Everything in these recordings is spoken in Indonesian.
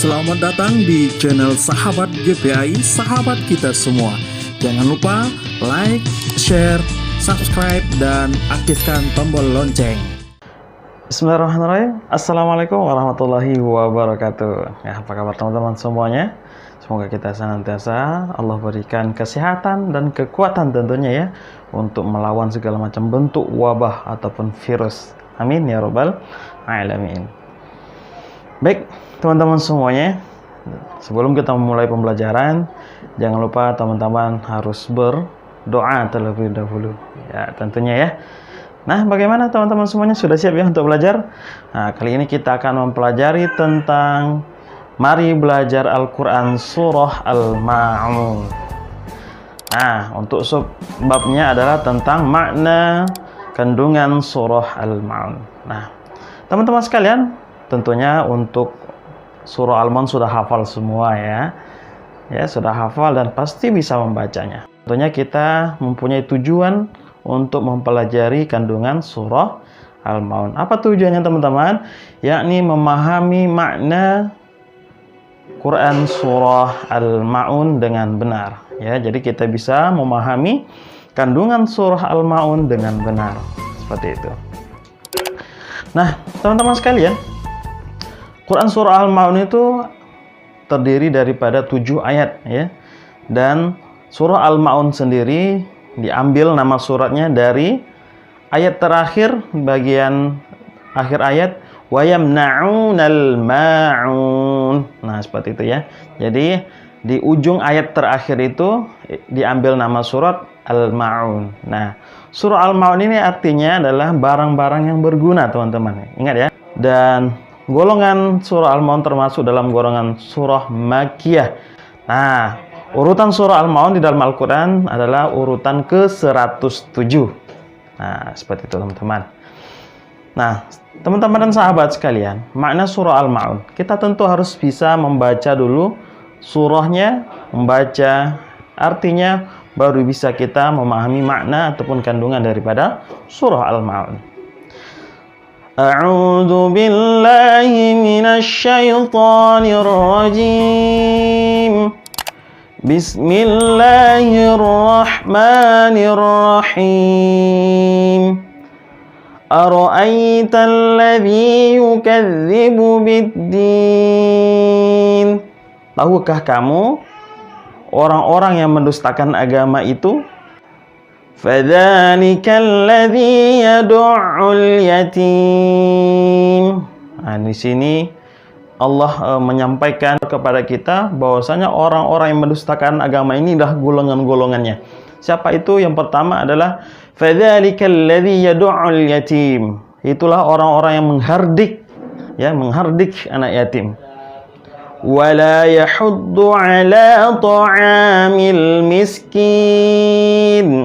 Selamat datang di channel Sahabat GPI, sahabat kita semua. Jangan lupa like, share, subscribe, dan aktifkan tombol lonceng. Bismillahirrahmanirrahim. Assalamualaikum warahmatullahi wabarakatuh. Ya, apa kabar teman-teman semuanya? Semoga kita senantiasa Allah berikan kesehatan dan kekuatan tentunya ya, untuk melawan segala macam bentuk wabah ataupun virus. Amin ya robbal alamin. Baik teman-teman semuanya, sebelum kita memulai pembelajaran, jangan lupa teman-teman harus berdoa terlebih dahulu ya, tentunya ya. Nah, bagaimana teman-teman semuanya, sudah siap ya untuk belajar? Nah, kali ini kita akan mempelajari tentang mari belajar Al-Quran surah Al-Ma'un. Nah, untuk subbabnya adalah tentang makna kandungan surah Al-Ma'un. Nah, teman-teman sekalian, tentunya untuk surah Al-Ma'un sudah hafal semua ya. Ya, sudah hafal dan pasti bisa membacanya. Tentunya kita mempunyai tujuan untuk mempelajari kandungan surah Al-Ma'un. Apa tujuannya teman-teman? Yakni memahami makna Quran surah Al-Ma'un dengan benar. Ya, jadi kita bisa memahami kandungan surah Al-Ma'un dengan benar. Seperti itu. Nah, teman-teman sekalian, Quran surah Al-Ma'un itu terdiri daripada 7 ayat ya. Dan surah Al-Ma'un sendiri diambil nama suratnya dari ayat terakhir, bagian akhir ayat wa yamna'unal ma'un. Nah, seperti itu ya. Jadi di ujung ayat terakhir itu diambil nama surat Al-Ma'un. Nah, surah Al-Ma'un ini artinya adalah barang-barang yang berguna, teman-teman. Ingat ya. Dan golongan surah Al-Ma'un termasuk dalam golongan surah Makkiyah. Nah, urutan surah Al-Ma'un di dalam Al-Quran adalah urutan ke-107. Nah, seperti itu teman-teman. Nah, teman-teman dan sahabat sekalian, makna surah Al-Ma'un, kita tentu harus bisa membaca dulu surahnya, membaca artinya, baru bisa kita memahami makna ataupun kandungan daripada surah Al-Ma'un. A'udzu billahi minasy syaithanir rajim. Bismillahirrahmanirrahim. Ara'aital ladzi yukadzibu bid-din. Tahukah kamu orang-orang yang mendustakan agama itu? Fadzalikal ladzi yad'ul yatim. Nah, di sini Allah menyampaikan kepada kita bahwasanya orang-orang yang mendustakan agama ini adalah golongan-golongannya. Siapa itu? Yang pertama adalah fadzalikal ladzi yad'ul yatim. Itulah orang-orang yang menghardik anak yatim. Wala yahuddu ala ta'amil miskin.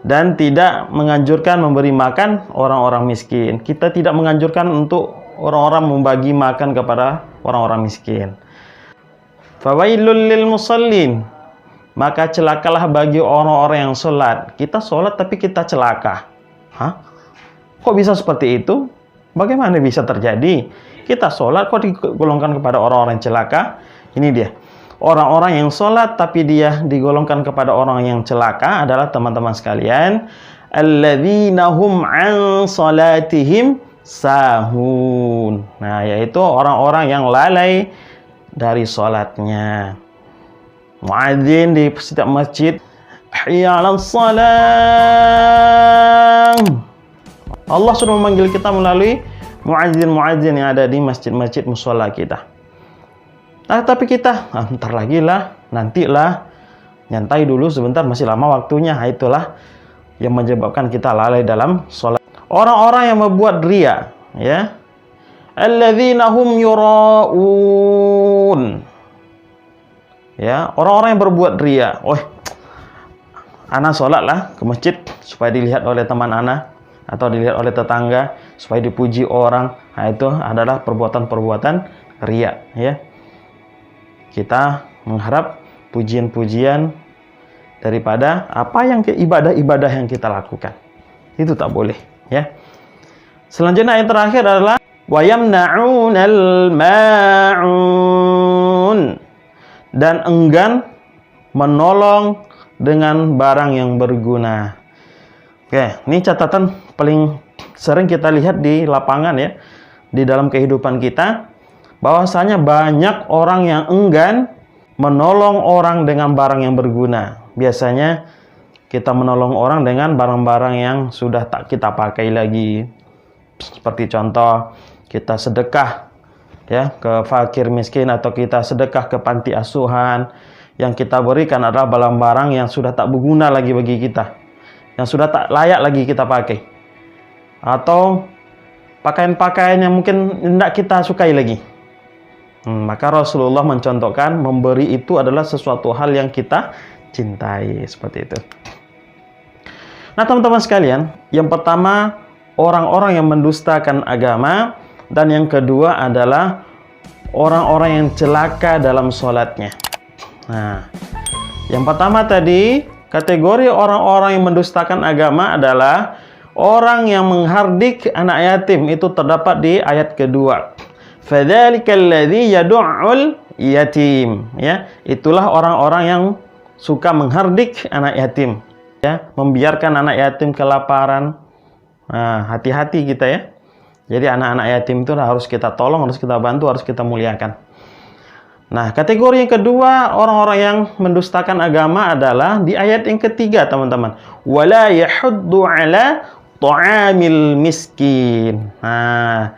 Dan tidak menganjurkan memberi makan orang-orang miskin. Kita tidak menganjurkan untuk orang-orang membagi makan kepada orang-orang miskin. Fawailul lil musallin. Maka celakalah bagi orang-orang yang sholat. Kita sholat tapi kita celaka. Hah? Kok bisa seperti itu? Bagaimana bisa terjadi? Kita sholat kok digolongkan kepada orang-orang yang celaka? Ini dia. Orang-orang yang sholat tapi dia digolongkan kepada orang yang celaka adalah teman-teman sekalian, alladzina hum an salatihim sahun. Nah, yaitu orang-orang yang lalai dari sholatnya. Muadzin di setiap masjid, hayya 'alas shalah. Allah sudah memanggil kita melalui muadzin-muadzin yang ada di masjid-masjid mushola kita. Nah, tapi kita ntar lagi lah, nantilah, nyantai dulu sebentar, masih lama waktunya. Itulah yang menyebabkan kita lalai dalam sholat. Orang-orang yang membuat riya, ya, alladzina hum yura'un. Ya, orang-orang yang berbuat riya. Oh, ana sholat lah ke masjid supaya dilihat oleh teman ana atau dilihat oleh tetangga, supaya dipuji orang. Nah, itu adalah perbuatan-perbuatan riya, ya. Kita mengharap pujian-pujian daripada apa yang ibadah-ibadah yang kita lakukan. Itu tak boleh, ya. Selanjutnya yang terakhir adalah wa yamna'unal ma'un. dan enggan menolong dengan barang yang berguna. Oke, ini catatan paling sering kita lihat di lapangan ya, di dalam kehidupan kita, bahwasanya banyak orang yang enggan menolong orang dengan barang yang berguna. Biasanya kita menolong orang dengan barang-barang yang sudah tak kita pakai lagi. Seperti contoh, kita sedekah ya ke fakir miskin, atau kita sedekah ke panti asuhan. Yang kita berikan adalah barang-barang yang sudah tak berguna lagi bagi kita, yang sudah tak layak lagi kita pakai, atau pakaian-pakaian yang mungkin tidak kita sukai lagi. Maka Rasulullah mencontohkan memberi itu adalah sesuatu hal yang kita cintai, seperti itu. Nah teman-teman sekalian, yang pertama orang-orang yang mendustakan agama, dan yang kedua adalah orang-orang yang celaka dalam sholatnya. Nah, yang pertama tadi, kategori orang-orang yang mendustakan agama adalah orang yang menghardik anak yatim. Itu terdapat di ayat kedua. Fadzalikal ladzi yad'ul yatim. Ya, itulah orang-orang yang suka menghardik anak yatim. Ya, membiarkan anak yatim kelaparan. Nah, hati-hati kita ya. Jadi anak-anak yatim itu harus kita tolong, harus kita bantu, harus kita muliakan. Nah, kategori yang kedua orang-orang yang mendustakan agama adalah di ayat yang ketiga, teman-teman. Wala yahuddu ala ta'amil miskin. Nah,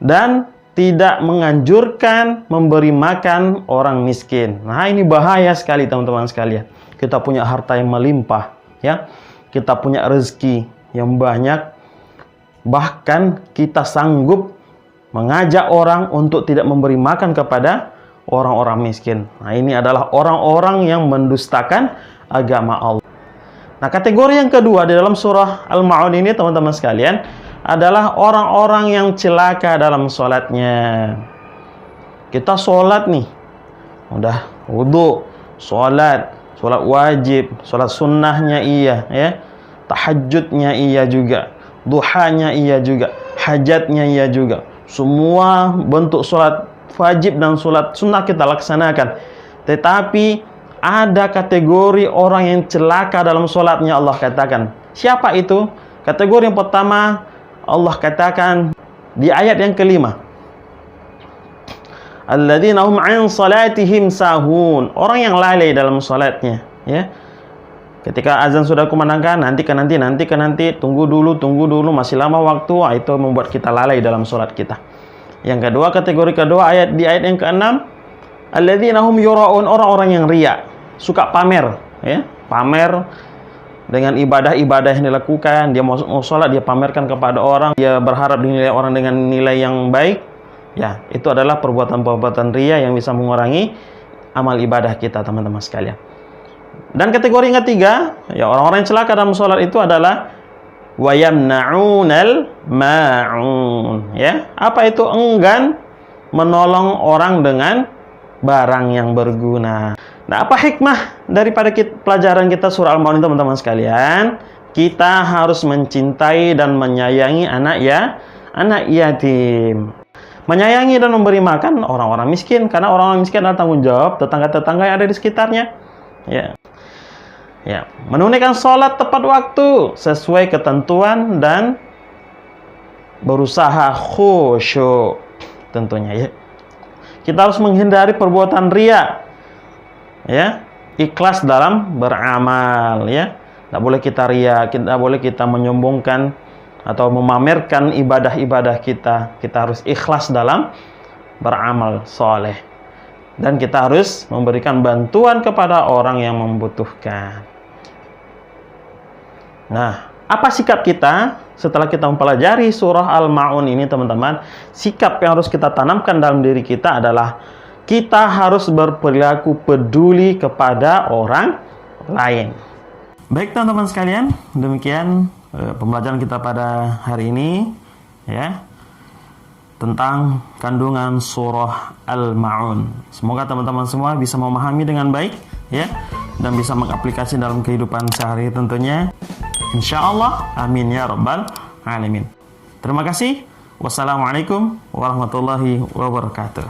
dan tidak menganjurkan memberi makan orang miskin. Nah, ini bahaya sekali teman-teman sekalian. Kita punya harta yang melimpah, ya. Kita punya rezeki yang banyak, bahkan kita sanggup mengajak orang untuk tidak memberi makan kepada orang-orang miskin. Nah, ini adalah orang-orang yang mendustakan agama Allah. Nah, kategori yang kedua di dalam surah Al-Ma'un ini, teman-teman sekalian, adalah orang-orang yang celaka dalam sholatnya. Kita sholat nih, udah wudu, sholat wajib, sholat sunnahnya iya, ya, tahajudnya iya juga, duhanya iya juga, hajatnya iya juga. Semua bentuk sholat wajib dan sholat sunnah kita laksanakan. Tetapi ada kategori orang yang celaka dalam sholatnya, Allah katakan. Siapa itu? Kategori yang pertama Allah katakan di ayat yang kelima. Alladzina hum an salatihim sahun. Orang yang lalai dalam sholatnya, ya. Ketika azan sudah kumandangkan, nanti, tunggu dulu, masih lama waktu, itu membuat kita lalai dalam sholat kita. Yang kedua, kategori kedua, di ayat yang ke-6, alladzina hum yura'un, orang-orang yang riya, suka pamer, ya, pamer dengan ibadah-ibadah yang dilakukan. Dia mau sholat, dia pamerkan kepada orang, dia berharap dinilai orang dengan nilai yang baik. Ya, itu adalah perbuatan-perbuatan riya yang bisa mengurangi amal ibadah kita, teman-teman sekalian. Dan kategori yang ketiga, ya, orang-orang yang celaka dalam sholat itu adalah wayamna'unal ma'un. Ya, apa itu? Enggan menolong orang dengan barang yang berguna. Nah, apa hikmah daripada pelajaran kita surah Al-Ma'un, teman-teman sekalian? Kita harus mencintai dan menyayangi anak yatim. Menyayangi dan memberi makan orang-orang miskin, karena orang-orang miskin adalah tanggung jawab tetangga-tetangga yang ada di sekitarnya. Ya, menunaikan sholat tepat waktu sesuai ketentuan dan berusaha khusyuk tentunya, ya. Kita harus menghindari perbuatan riya, ya, ikhlas dalam beramal, ya. Tidak boleh kita riya, tidak boleh kita menyombongkan atau memamerkan ibadah-ibadah kita. Kita harus ikhlas dalam beramal soleh. Dan kita harus memberikan bantuan kepada orang yang membutuhkan. Nah, apa sikap kita setelah kita mempelajari surah Al-Ma'un ini, teman-teman? Sikap yang harus kita tanamkan dalam diri kita adalah kita harus berperilaku peduli kepada orang lain. Baik teman-teman sekalian, demikian pembelajaran kita pada hari ini, ya, tentang kandungan surah Al-Ma'un. Semoga teman-teman semua bisa memahami dengan baik, ya, dan bisa mengaplikasi dalam kehidupan sehari tentunya. Insyaallah, amin ya rabbal alamin. Terima kasih. Wassalamualaikum warahmatullahi wabarakatuh.